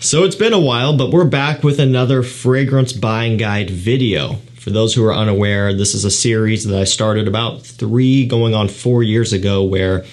So it's been a while, but we're back with another fragrance buying guide video. For those who are unaware, this is a series that I started about 3 going on 4 years ago, where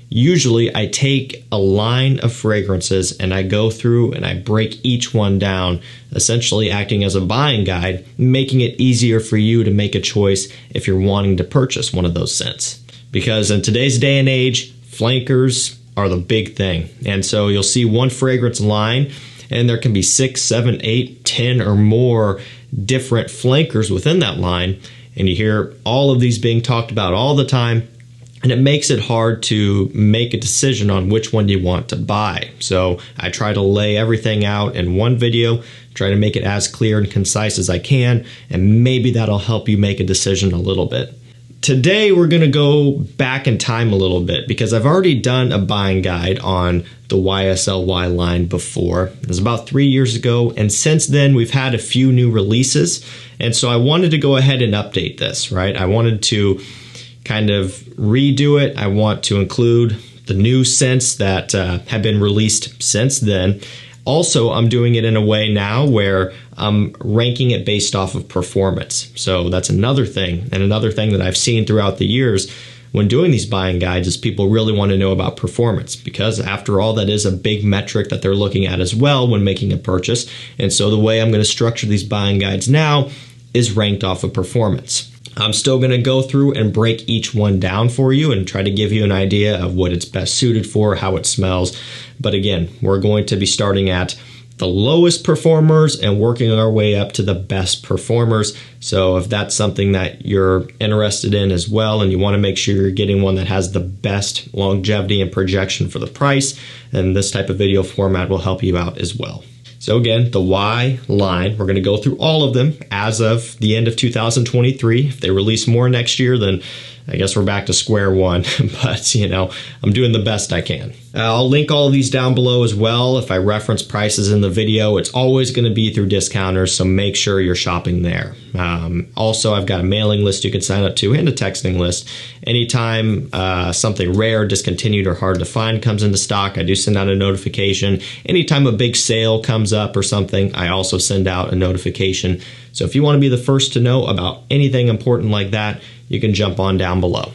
usually I take a line of fragrances and I go through and I break each one down, essentially acting as a buying guide, making it easier for you to make a choice if you're wanting to purchase one of those scents. Because in today's day and age, flankers are the big thing. And so you'll see one fragrance line and there can be 6, 7, 8, 10 or more different flankers within that line. And you hear all of these being talked about all the time. And it makes it hard to make a decision on which one you want to buy. So I try to lay everything out in one video, try to make it as clear and concise as I can, and maybe that'll help you make a decision a little bit. Today we're going to go back in time a little bit because I've already done a buying guide on the YSL Y line before. It was about 3 years ago, and since then we've had a few new releases, and so I wanted to go ahead and update this, right? I wanted to kind of redo it. I want to include the new scents that have been released since then. Also, I'm doing it in a way now where I'm ranking it based off of performance. So that's another thing. And another thing that I've seen throughout the years when doing these buying guides is people really want to know about performance, because after all, that is a big metric that they're looking at as well when making a purchase. And so the way I'm going to structure these buying guides now is ranked off of performance. I'm still going to go through and break each one down for you and try to give you an idea of what it's best suited for, how it smells. But again, we're going to be starting at the lowest performers and working our way up to the best performers. So if that's something that you're interested in as well, and you want to make sure you're getting one that has the best longevity and projection for the price, then this type of video format will help you out as well. So again, the Y line, we're going to go through all of them as of the end of 2023. If they release more next year, then I guess we're back to square one. But, you know, I'm doing the best I can. I'll link all of these down below as well. If I reference prices in the video, it's always going to be through discounters, so make sure you're shopping there. Also, I've got a mailing list you can sign up to and a texting list. Anytime something rare, discontinued, or hard to find comes into stock, I do send out a notification. Anytime a big sale comes up or something, I also send out a notification. So if you want to be the first to know about anything important like that, you can jump on down below.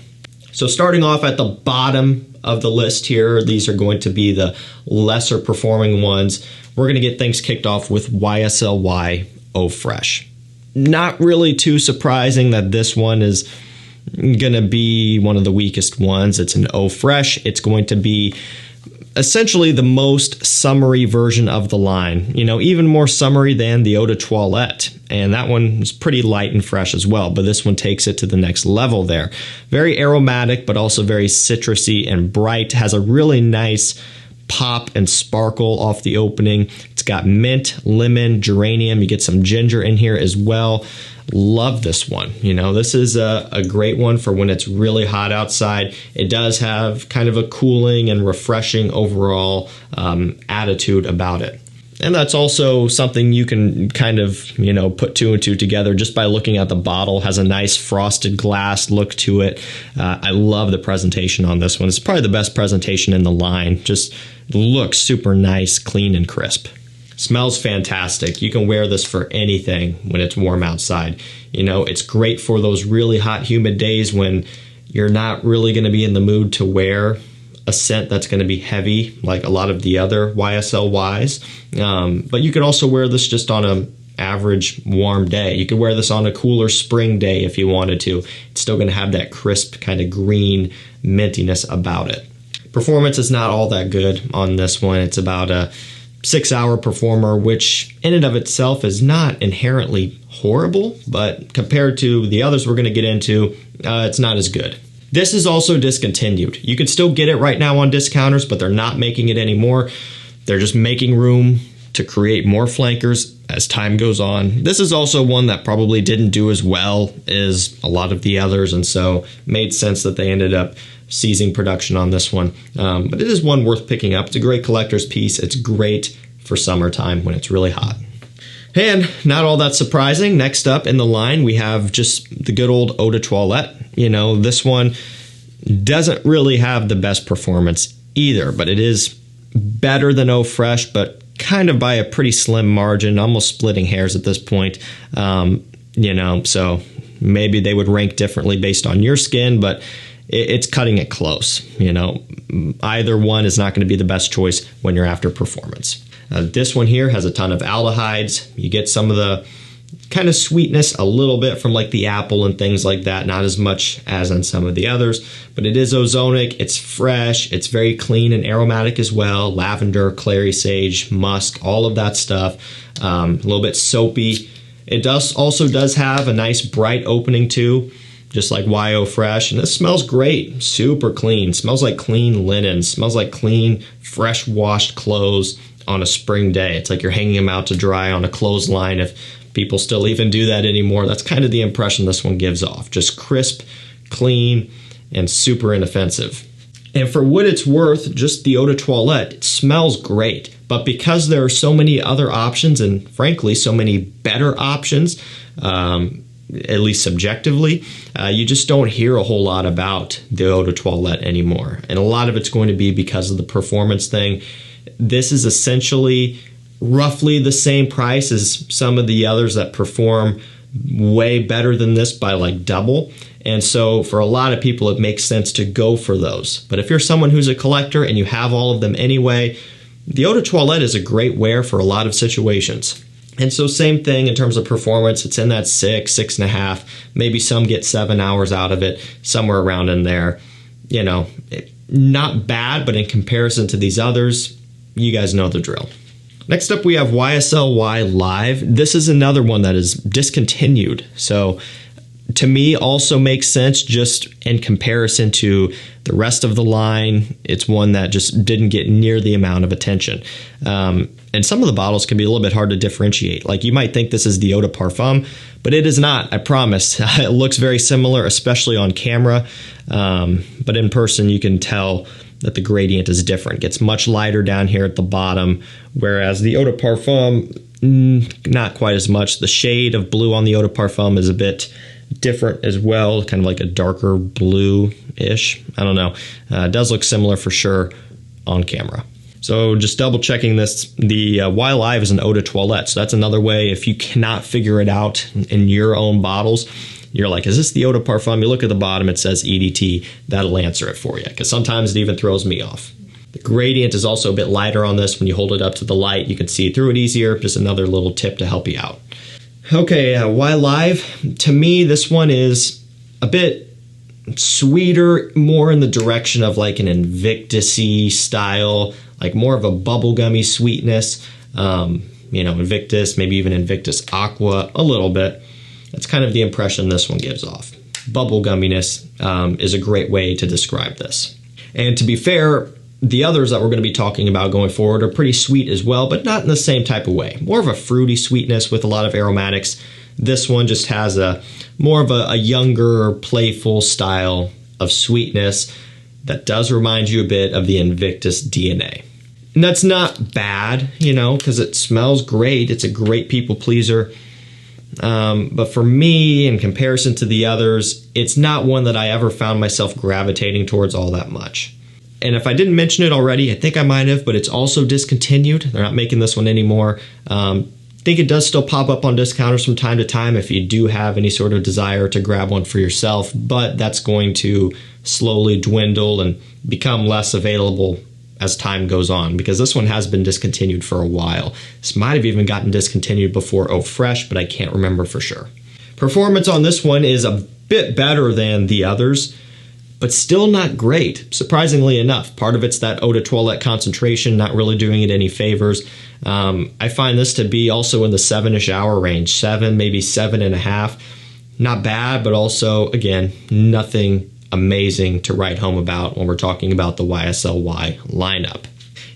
So starting off at the bottom of the list here, these are going to be the lesser performing ones. We're going to get things kicked off with YSL Y Eau Fraiche. Not really too surprising that this one is going to be one of the weakest ones. It's an Eau Fraiche. It's going to be essentially the most summery version of the line, you know, even more summery than the Eau de Toilette. And that one is pretty light and fresh as well, but this one takes it to the next level there. Very aromatic, but also very citrusy and bright. Has a really nice pop and sparkle off the opening. It's got mint, lemon, geranium. You get some ginger in here as well. Love this one. You know, this is a great one for when it's really hot outside. It does have kind of a cooling and refreshing overall attitude about it. And that's also something you can kind of, you know, put 2 and 2 together just by looking at the bottle. Has a nice frosted glass look to it. I love the presentation on this one. It's probably the best presentation in the line. Just looks super nice, clean, and crisp. Smells fantastic. You can wear this for anything when it's warm outside. You know, it's great for those really hot, humid days when you're not really going to be in the mood to wear a scent that's going to be heavy like a lot of the other YSL Ys. But you could also wear this just on an average warm day. You could wear this on a cooler spring day if you wanted to. It's still going to have that crisp kind of green mintiness about it. Performance is not all that good on this one. It's about a 6-hour performer, which in and of itself is not inherently horrible, but compared to the others we're going to get into, it's not as good. This is also discontinued. You can still get it right now on discounters, but they're not making it anymore. They're just making room to create more flankers as time goes on. This is also one that probably didn't do as well as a lot of the others, and so made sense that they ended up ceasing production on this one. But it is one worth picking up. It's a great collector's piece. It's great for summertime when it's really hot. And not all that surprising, next up in the line, we have just the good old Eau de Toilette. You know, this one doesn't really have the best performance either, but it is better than Eau Fraiche, but kind of by a pretty slim margin, almost splitting hairs at this point. You know, so maybe they would rank differently based on your skin, but it's cutting it close. You know, either one is not going to be the best choice when you're after performance. This one here has a ton of aldehydes. You get some of the kind of sweetness a little bit from like the apple and things like that, not as much as on some of the others, but it is ozonic, it's fresh, it's very clean and aromatic as well. Lavender, clary sage, musk, all of that stuff. A little bit soapy. It also does have a nice bright opening too, just like Y Eau Fraiche, and this smells great, super clean. Smells like clean linen, smells like clean, fresh washed clothes on a spring day. It's like you're hanging them out to dry on a clothesline, if people still even do that anymore. That's kind of the impression this one gives off. Just crisp, clean, and super inoffensive. And for what it's worth, just the Eau de Toilette, it smells great. But because there are so many other options, and frankly, so many better options, at least subjectively, you just don't hear a whole lot about the Eau de Toilette anymore. And a lot of it's going to be because of the performance thing. This is essentially roughly the same price as some of the others that perform way better than this by like double. And so for a lot of people, it makes sense to go for those. But if you're someone who's a collector and you have all of them anyway, the Eau de Toilette is a great wear for a lot of situations. And so same thing in terms of performance, it's in that 6.5, maybe some get 7 hours out of it, somewhere around in there. You know, not bad, but in comparison to these others, you guys know the drill. Next up, we have YSL Y Live. This is another one that is discontinued. So to me, also makes sense just in comparison to the rest of the line. It's one that just didn't get near the amount of attention. And some of the bottles can be a little bit hard to differentiate. Like you might think this is the Eau de Parfum, but it is not, I promise. It looks very similar, especially on camera. But in person, you can tell that the gradient is different. It gets much lighter down here at the bottom, whereas the Eau de Parfum, not quite as much. The shade of blue on the Eau de Parfum is a bit different as well, kind of like a darker blue-ish. I don't know. It does look similar for sure on camera. So just double checking this, the Y Live is an Eau de Toilette. So that's another way, if you cannot figure it out in your own bottles, you're like, is this the Eau de Parfum? You look at the bottom, it says EDT. That'll answer it for you, because sometimes it even throws me off. The gradient is also a bit lighter on this. When you hold it up to the light, you can see through it easier. Just another little tip to help you out. Okay, Y Live. To me, this one is a bit sweeter, more in the direction of like an Invictus-y style, like more of a bubblegummy sweetness. You know, Invictus, maybe even Invictus Aqua, a little bit. That's kind of the impression this one gives off. Bubblegumminess is a great way to describe this. And to be fair, the others that we're going to be talking about going forward are pretty sweet as well, but not in the same type of way. More of a fruity sweetness with a lot of aromatics. This one just has a more of a younger, playful style of sweetness that does remind you a bit of the Invictus DNA. And that's not bad, you know, because it smells great. It's a great people pleaser. But for me, in comparison to the others, it's not one that I ever found myself gravitating towards all that much. And if I didn't mention it already, I think I might have, but it's also discontinued. They're not making this one anymore. I think it does still pop up on discounters from time to time if you do have any sort of desire to grab one for yourself, but that's going to slowly dwindle and become less available as time goes on, because this one has been discontinued for a while. This might have even gotten discontinued before Eau Fraiche, but I can't remember for sure. Performance on this one is a bit better than the others, but still not great, surprisingly enough. Part of it's that Eau de Toilette concentration, not really doing it any favors. I find this to be also in the 7-ish hour range, 7, maybe 7.5. Not bad, but also, again, nothing amazing to write home about when we're talking about the YSL Y lineup.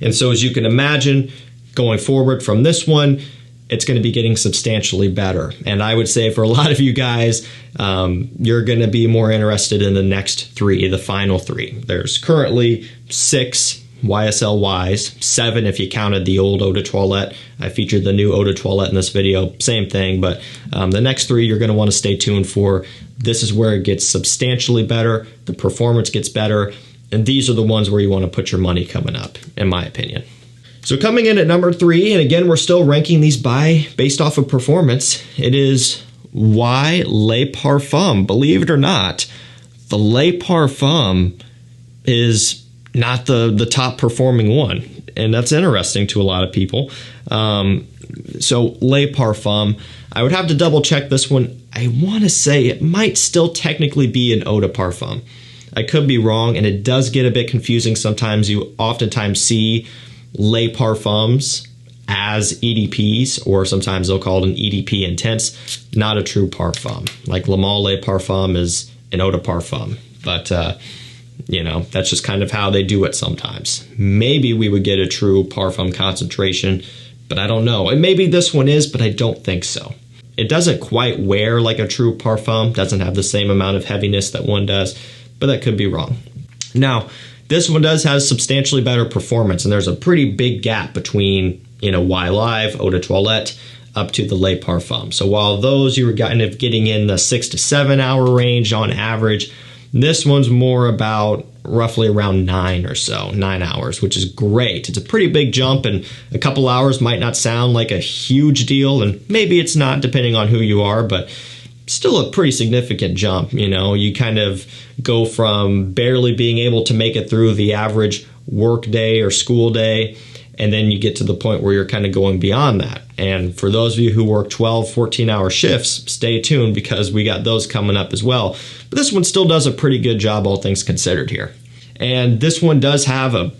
And so as you can imagine, going forward from this one, it's going to be getting substantially better. And I would say for a lot of you guys, you're going to be more interested in the next 3, the final 3. There's currently 6 YSL Ys, 7 if you counted the old Eau de Toilette. I featured the new Eau de Toilette in this video, same thing, but the next 3 you're going to want to stay tuned for. This is where it gets substantially better, the performance gets better, and these are the ones where you want to put your money coming up, in my opinion. So coming in at number 3, and again, we're still ranking these based off of performance, it is Y Le Parfum. Believe it or not, the Le Parfum is not the top performing one, and that's interesting to a lot of people. So Le Parfum, I would have to double check this one. I want to say it might still technically be an eau de parfum. I could be wrong, and it does get a bit confusing sometimes. You oftentimes see Le Parfums as EDPs, or sometimes they'll call it an EDP intense, not a true parfum. Like Le Male Le Parfum is an eau de parfum, but you know, that's just kind of how they do it sometimes. Maybe we would get a true parfum concentration, but I don't know. And maybe this one is, but I don't think so. It doesn't quite wear like a true parfum, doesn't have the same amount of heaviness that one does, but that could be wrong. Now, this one does have substantially better performance, and there's a pretty big gap between, you know, Y Live, Eau de Toilette, up to the Le Parfum. So while those you were kind of getting in the 6 to 7 hour range on average, this one's more about roughly around 9 or so, 9 hours, which is great. It's a pretty big jump, and a couple hours might not sound like a huge deal, and maybe it's not depending on who you are, but still a pretty significant jump. You know, you kind of go from barely being able to make it through the average work day or school day, and then you get to the point where you're kind of going beyond that. And for those of you who work 12, 14-hour shifts, stay tuned because we got those coming up as well. But this one still does a pretty good job, all things considered here. And this one does have a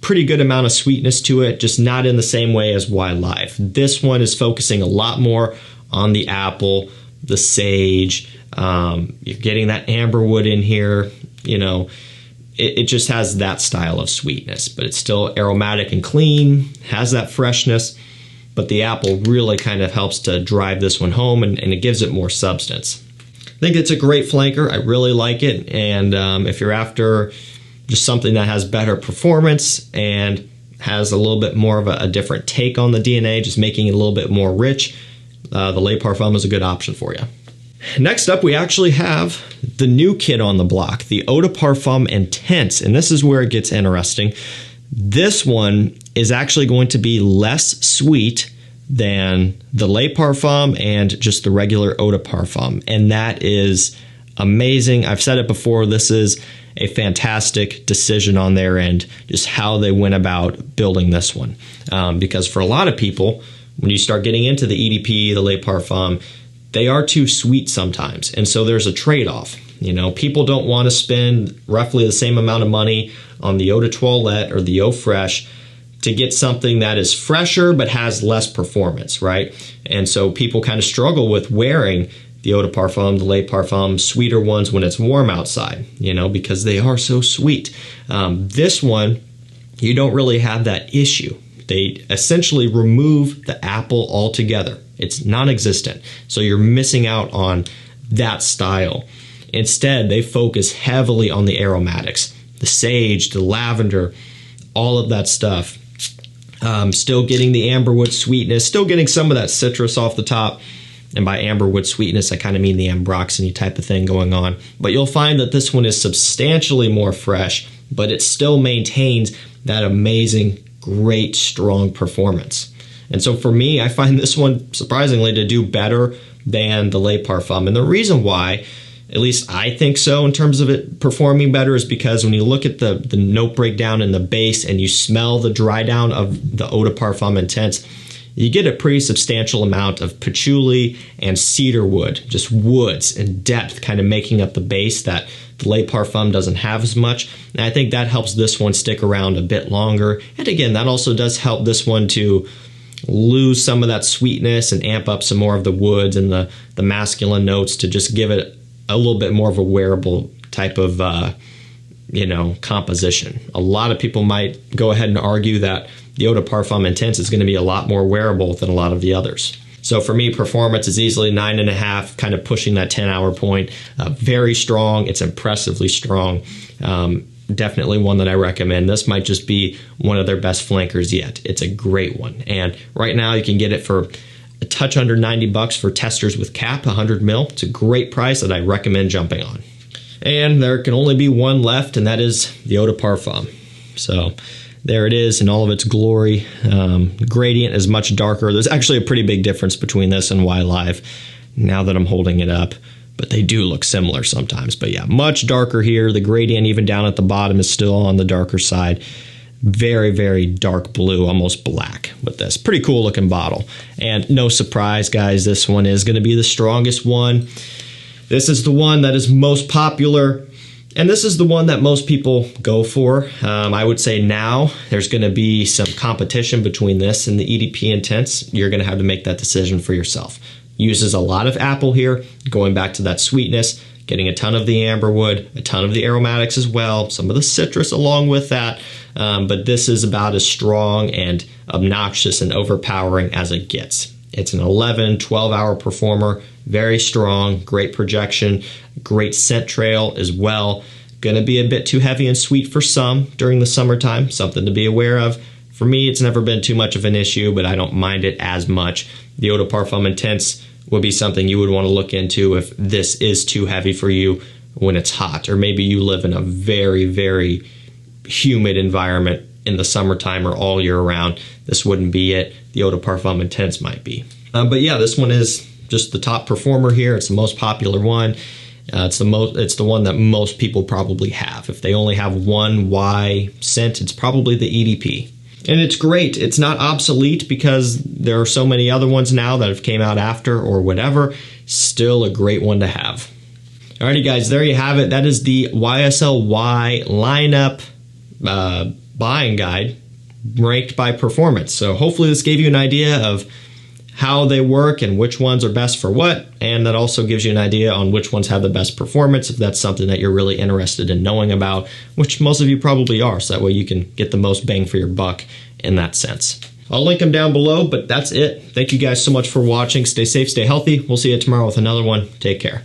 pretty good amount of sweetness to it, just not in the same way as Y Live. This one is focusing a lot more on the apple, the sage. You're getting that amberwood in here, you know. It just has that style of sweetness, but it's still aromatic and clean, has that freshness, but the apple really kind of helps to drive this one home, and it gives it more substance. I think it's a great flanker. I really like it, and if you're after just something that has better performance and has a little bit more of a different take on the DNA, just making it a little bit more rich, the Le Parfum is a good option for you. Next up, we actually have the new kid on the block, the Eau de Parfum Intense, and this is where it gets interesting. This one is actually going to be less sweet than the Le Parfum and just the regular Eau de Parfum, and that is amazing. I've said it before, this is a fantastic decision on their end, just how they went about building this one, because for a lot of people, when you start getting into the EDP, the Le Parfum, they are too sweet sometimes, and so there's a trade-off. You know, people don't want to spend roughly the same amount of money on the Eau de Toilette or the Eau Fraiche to get something that is fresher but has less performance, right? And so people kind of struggle with wearing the Eau de Parfum, the Le Parfum, sweeter ones when it's warm outside, you know, because they are so sweet. This one, you don't really have that issue. They essentially remove the apple altogether. It's non-existent. So you're missing out on that style. Instead, they focus heavily on the aromatics, the sage, the lavender, all of that stuff. Still getting the amberwood sweetness, still getting some of that citrus off the top. And by amberwood sweetness, I kind of mean the ambroxany type of thing going on. But you'll find that this one is substantially more fresh, but it still maintains that amazing, great, strong performance. And so for me, I find this one surprisingly to do better than the Le Parfum. And the reason why, at least I think so in terms of it performing better, is because when you look at the note breakdown in the base and you smell the dry down of the Eau de Parfum Intense, you get a pretty substantial amount of patchouli and cedar wood, just woods and depth kind of making up the base that the Le Parfum doesn't have as much. And I think that helps this one stick around a bit longer. And again, that also does help this one to lose some of that sweetness and amp up some more of the woods and the masculine notes to just give it a little bit more of a wearable type of composition. A lot of people might go ahead and argue that the Eau de Parfum Intense is going to be a lot more wearable than a lot of the others. So for me, performance is easily 9.5, kind of pushing that 10-hour point. Very strong. It's impressively strong. Definitely one that I recommend. This might just be one of their best flankers yet. It's a great one. And right now you can get it for a touch under $90 for testers with cap, 100 mil. It's a great price that I recommend jumping on. And there can only be one left, and that is the Eau de Parfum. So there it is in all of its glory. Gradient is much darker. There's actually a pretty big difference between this and Y Live now that I'm holding it up, but they do look similar sometimes. But yeah, much darker here. The gradient even down at the bottom is still on the darker side. Very, very dark blue, almost black with this. Pretty cool looking bottle. And no surprise, guys, this one is going to be the strongest one. This is the one that is most popular, and this is the one that most people go for. I would say now there's going to be some competition between this and the EDP Intense. You're going to have to make that decision for yourself. Uses a lot of apple here, going back to that sweetness, getting a ton of the amberwood, a ton of the aromatics as well, some of the citrus along with that. But this is about as strong and obnoxious and overpowering as it gets. It's an 11, 12-hour performer, very strong, great projection, great scent trail as well. Gonna be a bit too heavy and sweet for some during the summertime, something to be aware of. For me, it's never been too much of an issue, but I don't mind it as much. The Eau de Parfum Intense would be something you would want to look into if this is too heavy for you when it's hot, or maybe you live in a very, very humid environment in the summertime or all year round. This wouldn't be it. The Eau de Parfum Intense might be. But yeah, this one is just the top performer here. It's the most popular one. It's the one that most people probably have. If they only have one Y scent, it's probably the EDP. And it's great. It's not obsolete because there are so many other ones now that have came out after or whatever. Still a great one to have. Alrighty guys, there you have it. That is the YSL Y lineup buying guide ranked by performance. So hopefully this gave you an idea of how they work and which ones are best for what, and that also gives you an idea on which ones have the best performance if that's something that you're really interested in knowing about, which most of you probably are, so that way you can get the most bang for your buck in that sense. I'll link them down below, but that's it. Thank you guys so much for watching. Stay safe, stay healthy. We'll see you tomorrow with another one. Take care.